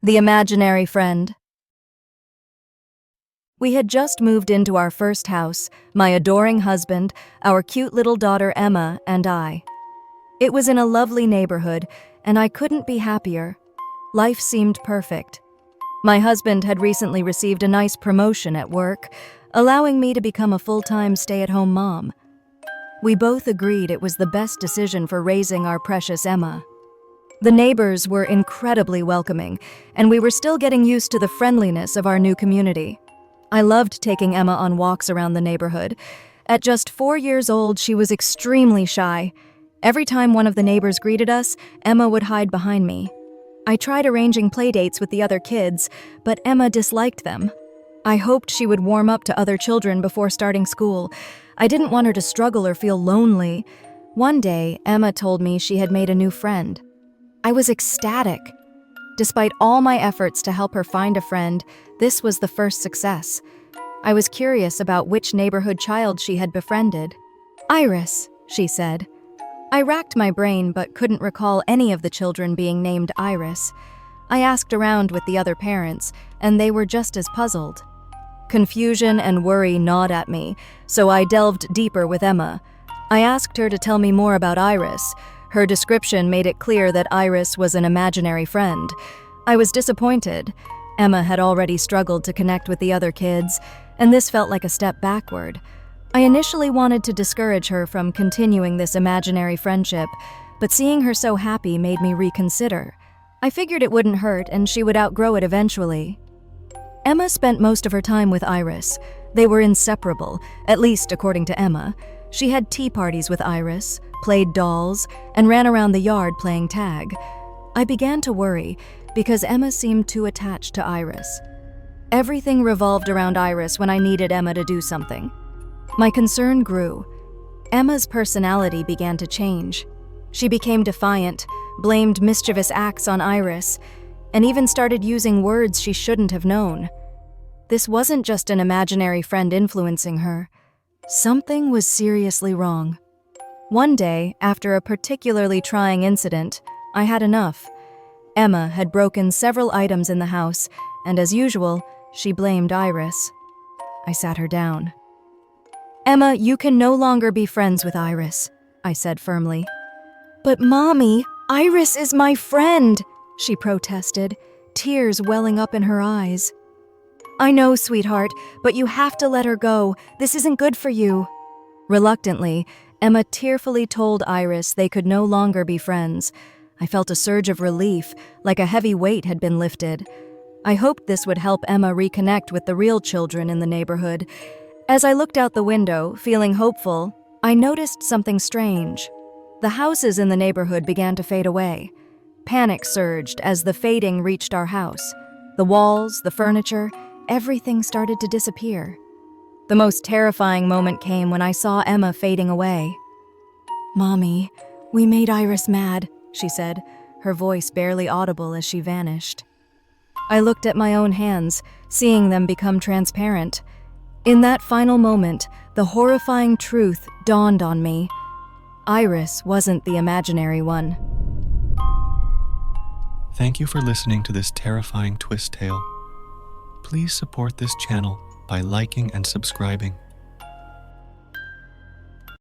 The Imaginary Friend. We had just moved into our first house, my adoring husband, our cute little daughter Emma, and I. It was in a lovely neighborhood, and I couldn't be happier. Life seemed perfect. My husband had recently received a nice promotion at work, allowing me to become a full-time stay-at-home mom. We both agreed it was the best decision for raising our precious Emma. The neighbors were incredibly welcoming, and we were still getting used to the friendliness of our new community. I loved taking Emma on walks around the neighborhood. At just 4 years old, she was extremely shy. Every time one of the neighbors greeted us, Emma would hide behind me. I tried arranging playdates with the other kids, but Emma disliked them. I hoped she would warm up to other children before starting school. I didn't want her to struggle or feel lonely. One day, Emma told me she had made a new friend. I was ecstatic. Despite all my efforts to help her find a friend, this was the first success. I was curious about which neighborhood child she had befriended. "Iris," she said. I racked my brain but couldn't recall any of the children being named Iris. I asked around with the other parents, and they were just as puzzled. Confusion and worry gnawed at me, so I delved deeper with Emma. I asked her to tell me more about Iris. Her description made it clear that Iris was an imaginary friend. I was disappointed. Emma had already struggled to connect with the other kids, and this felt like a step backward. I initially wanted to discourage her from continuing this imaginary friendship, but seeing her so happy made me reconsider. I figured it wouldn't hurt and she would outgrow it eventually. Emma spent most of her time with Iris. They were inseparable, at least according to Emma. She had tea parties with Iris, played dolls, and ran around the yard playing tag. I began to worry because Emma seemed too attached to Iris. Everything revolved around Iris when I needed Emma to do something. My concern grew. Emma's personality began to change. She became defiant, blamed mischievous acts on Iris, and even started using words she shouldn't have known. This wasn't just an imaginary friend influencing her. Something was seriously wrong. One day, after a particularly trying incident, I had enough. Emma had broken several items in the house, and as usual, she blamed Iris. I sat her down. "Emma, you can no longer be friends with Iris," I said firmly. "But Mommy, Iris is my friend," she protested, tears welling up in her eyes. "I know, sweetheart, but you have to let her go. This isn't good for you." Reluctantly, Emma tearfully told Iris they could no longer be friends. I felt a surge of relief, like a heavy weight had been lifted. I hoped this would help Emma reconnect with the real children in the neighborhood. As I looked out the window, feeling hopeful, I noticed something strange. The houses in the neighborhood began to fade away. Panic surged as the fading reached our house. The walls, the furniture, everything started to disappear. The most terrifying moment came when I saw Emma fading away. "Mommy, we made Iris mad," she said, her voice barely audible as she vanished. I looked at my own hands, seeing them become transparent. In that final moment, the horrifying truth dawned on me. Iris wasn't the imaginary one. Thank you for listening to this terrifying twist tale. Please support this channel by liking and subscribing.